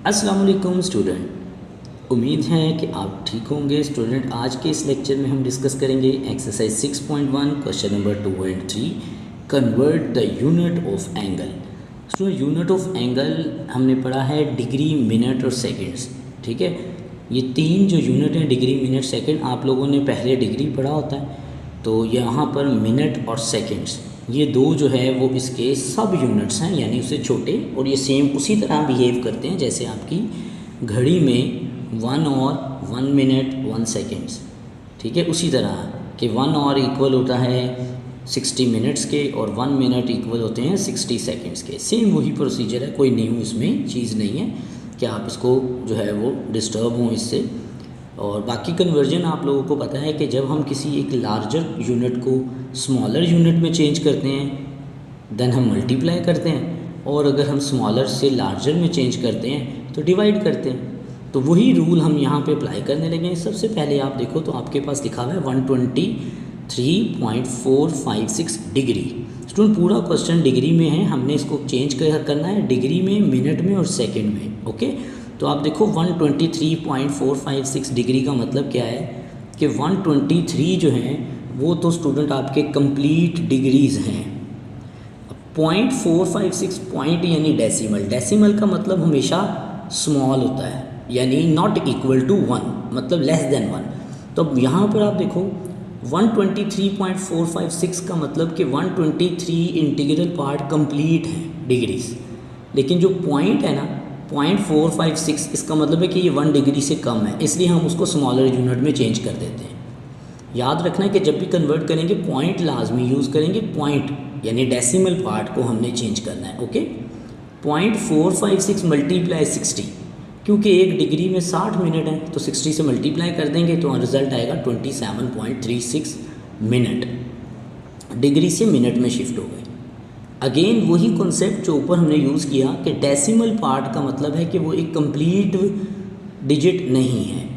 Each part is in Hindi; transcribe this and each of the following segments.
अस्सलाम वालेकुम स्टूडेंट। उम्मीद है कि आप ठीक होंगे स्टूडेंट। आज के इस लेक्चर में हम डिस्कस करेंगे exercise 6.1 question number 2 and 3, convert the unit of angle. Student, unit of angle हमने पढ़ा है डिग्री, मिनट और सेकंड्स। ठीक है, ये तीन जो यूनिट हैं डिग्री, मिनट, सेकंड, आप लोगों ने पहले डिग्री पढ़ा होता है, तो यहाँ पर मिनट और सेकंड्स ये दो जो है वो इसके सब यूनिट्स हैं, यानी उससे छोटे, और ये सेम उसी तरह बिहेव करते हैं जैसे आपकी घड़ी में 1 और 1 मिनट 1 सेकेंड्स। ठीक है, उसी तरह कि 1 और इक्वल होता है 60 मिनट्स के और 1 मिनट इक्वल होते हैं 60 सेकेंड्स के। सेम वही प्रोसीजर है, कोई न्यू इसमें चीज़ नहीं है कि आप इसको जो है वो डिस्टर्ब हों इससे। और बाकी कन्वर्जन आप लोगों को पता है कि जब हम किसी एक लार्जर यूनिट को स्मॉलर यूनिट में चेंज करते हैं देन हम मल्टीप्लाई करते हैं, और अगर हम स्मॉलर से लार्जर में चेंज करते हैं तो डिवाइड करते हैं। तो वही रूल हम यहाँ पे अप्लाई करने लगे हैं। सबसे पहले आप देखो तो आपके पास लिखा हुआ है 123.456 डिग्री। स्टूडेंट, पूरा क्वेश्चन डिग्री में है, हमने इसको चेंज करना है डिग्री में, मिनट में और सेकेंड में। ओके, तो आप देखो 123.456 डिग्री का मतलब क्या है कि 123 जो है वो तो स्टूडेंट आपके कंप्लीट डिग्रीज़ हैं। 0.456 पॉइंट यानी डेसिमल, डेसिमल का मतलब हमेशा स्मॉल होता है, यानी नॉट इक्वल टू 1, मतलब लेस देन 1। तो अब यहाँ पर आप देखो 123.456 का मतलब कि 123 इंटीग्रल पार्ट कंप्लीट है डिग्रीज, लेकिन जो पॉइंट है ना 0.456, इसका मतलब है कि ये 1 डिग्री से कम है, इसलिए हम उसको स्मॉलर यूनिट में चेंज कर देते हैं। याद रखना है कि जब भी कन्वर्ट करेंगे पॉइंट लाजमी यूज़ करेंगे, पॉइंट यानी डेसिमल पार्ट को हमने चेंज करना है। ओके, 0.456 मल्टीप्लाई 60, क्योंकि एक डिग्री में 60 मिनट है तो 60 से मल्टीप्लाई कर देंगे तो रिज़ल्ट आएगा 27.36 मिनट। डिग्री से मिनट में शिफ्ट हो गए। अगेन वही कॉन्सेप्ट जो ऊपर हमने यूज़ किया कि डेसिमल पार्ट का मतलब है कि वो एक कंप्लीट डिजिट नहीं है।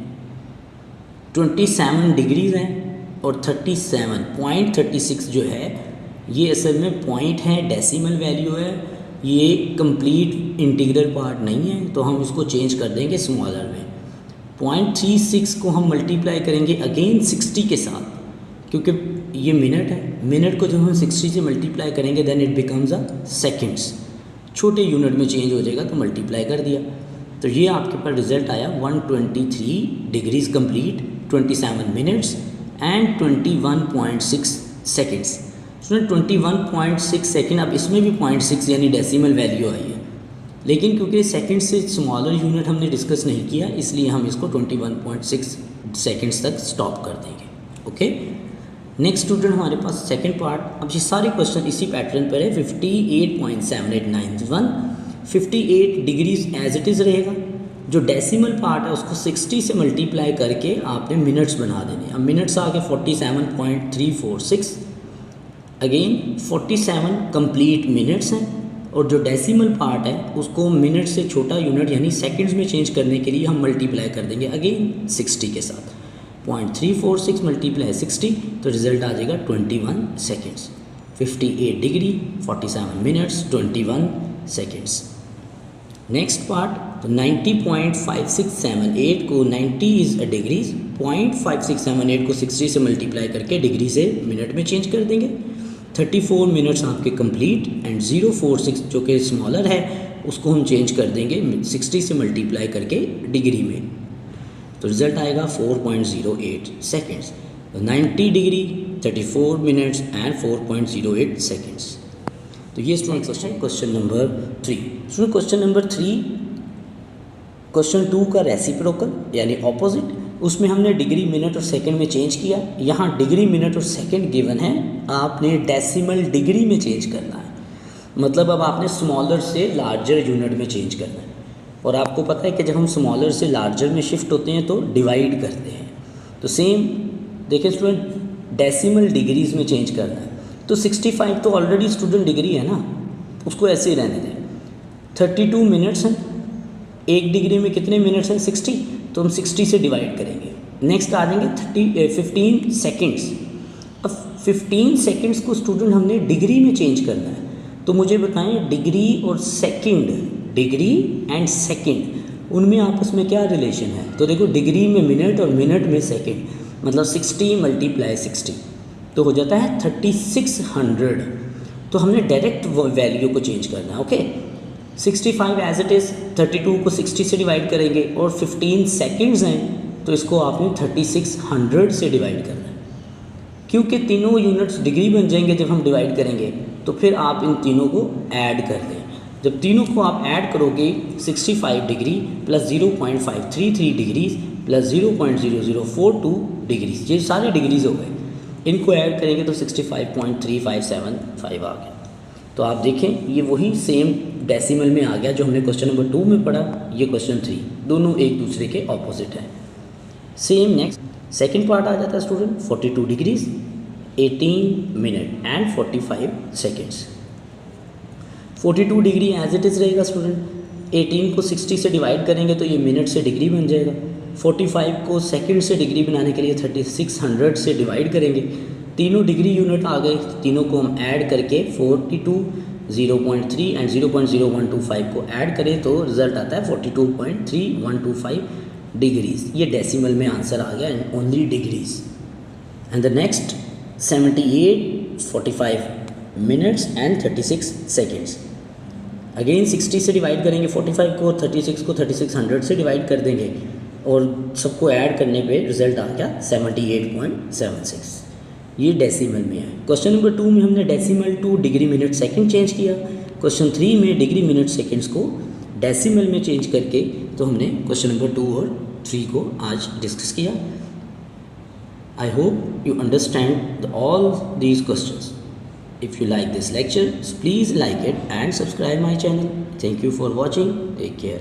27 डिग्रीज हैं और 37.36 जो है ये असल में पॉइंट है, डेसिमल वैल्यू है, ये कंप्लीट इंटीग्रल पार्ट नहीं है, तो हम इसको चेंज कर देंगे स्मॉलर में। 0.36 को हम मल्टीप्लाई करेंगे अगेन 60 के साथ, क्योंकि ये मिनट है, मिनट को जब हम 60 से मल्टीप्लाई करेंगे then it becomes a seconds, छोटे यूनिट में चेंज हो जाएगा तो मल्टीप्लाई कर दिया। तो ये आपके पास रिजल्ट आया 123 degrees complete, 27 minutes and 21.6 seconds. सुनिए 21.6 सेकेंड, अब इसमें भी 0.6 यानी डेसिमल वैल्यू आई है, लेकिन क्योंकि सेकेंड से स्मॉलर यूनिट हमने डिस्कस नहीं किया इसलिए हम इसको 21.6 सेकेंड्स तक स्टॉप कर देंगे। ओके, नेक्स्ट स्टूडेंट हमारे पास सेकंड पार्ट। अब ये सारे क्वेश्चन इसी पैटर्न पर है। 58.7891, 58 डिग्रीज एज इट इज़ रहेगा, जो डेसिमल पार्ट है उसको 60 से मल्टीप्लाई करके आपने मिनट्स बना देने। अब मिनट्स आ गए 47.346, अगेन 47 कंप्लीट मिनट्स हैं, और जो डेसिमल पार्ट है उसको मिनट से छोटा यूनिट यानी सेकंड्स में चेंज करने के लिए हम मल्टीप्लाई कर देंगे अगेन 60 के साथ। 0.346 मल्टीप्लाई 60 तो रिज़ल्ट आ जाएगा 21 seconds. 58 degree 47 minutes 21 seconds. Next part, तो 90.5678 को 90 इज़ अ डिग्रीज, 0.5678 को 60 से मल्टीप्लाई करके डिग्री से मिनट में चेंज कर देंगे। 34 मिनट्स आपके कंप्लीट एंड 046 जो कि स्मॉलर है उसको हम चेंज कर देंगे 60 से मल्टीप्लाई करके डिग्री में, तो रिज़ल्ट आएगा 4.08 seconds. 90 degree 34 minutes and 4.08 seconds. तो ये student question number 3। Student question number 3 question 2 का रेसिप्रोकल यानी ऑपोजिट, उसमें हमने डिग्री, मिनट और सेकंड में चेंज किया। यहाँ डिग्री, मिनट और सेकंड गिवन है, आपने डेसिमल डिग्री में चेंज करना है, मतलब अब आपने स्मॉलर से लार्जर यूनिट में चेंज करना है। और आपको पता है कि जब हम स्मॉलर से लार्जर में शिफ्ट होते हैं तो डिवाइड करते हैं। तो सेम देखिए स्टूडेंट, डेसिमल डिग्रीज़ में चेंज करना है, तो 65 तो ऑलरेडी स्टूडेंट डिग्री है ना, उसको ऐसे ही रहने दें। 32 मिनट्स हैं, एक डिग्री में कितने मिनट्स हैं 60, तो हम 60 से डिवाइड करेंगे। नेक्स्ट आ जाएंगे 15 सेकेंड्स। अब 15 सेकेंड्स को स्टूडेंट हमने डिग्री में चेंज करना है, तो मुझे बताएं डिग्री और सेकंड, डिग्री एंड सेकंड उनमें आपस में क्या रिलेशन है? तो देखो डिग्री में मिनट और मिनट में सेकेंड, मतलब 60 × 60 तो हो जाता है 3600। तो हमने डायरेक्ट वैल्यू को चेंज करना है। ओके, 65 एज इट इज़, 32 को 60 से डिवाइड करेंगे और 15 सेकेंड्स हैं तो इसको आपने 3600 से डिवाइड करना है। क्योंकि तीनों यूनिट्स डिग्री बन जाएंगे जब हम डिवाइड करेंगे, तो फिर आप इन तीनों को ऐड कर दें। जब तीनों को आप ऐड करोगे 65 degree plus 0.533 degrees plus 0.0042 degrees, ये सारे डिग्रीज हो गए, इनको ऐड करेंगे तो 65.3575 आ गया। तो आप देखें ये वही सेम डेसिमल में आ गया जो हमने क्वेश्चन नंबर 2 में पढ़ा, ये क्वेश्चन 3, दोनों एक दूसरे के ऑपोजिट हैं। सेम नेक्स्ट सेकेंड पार्ट आ जाता है student, 42 degrees 18 minute and 45 seconds. 42 degree as it is रहेगा स्टूडेंट, 18 को 60 से डिवाइड करेंगे तो ये मिनट से डिग्री बन जाएगा। 45 को सेकंड से डिग्री बनाने के लिए 3600 से डिवाइड करेंगे, तीनों डिग्री यूनिट आ गए, तीनों को हम ऐड करके 42, 0.3 एंड 0.0125 को ऐड करें तो रिजल्ट आता है 42.3125 डिग्रीज। ये डेसिमल में आंसर आ गया in only degrees. And the next 78, 45 minutes and 36 seconds. Again 60 से डिवाइड करेंगे 45 को, 36 को 3600 से डिवाइड कर देंगे और सबको ऐड करने पे रिजल्ट आ गया 78.76। ये डेसिमल में है। क्वेश्चन नंबर 2 में हमने decimal two degree minute second change किया। क्वेश्चन 3 में डिग्री मिनट सेकंड्स को डेसिमल में चेंज करके तो हमने क्वेश्चन नंबर 2 और 3 को आज डिस्कस किया। I hope you understand all these questions. If you like this lecture, please like it and subscribe my channel. Thank you for watching. Take care.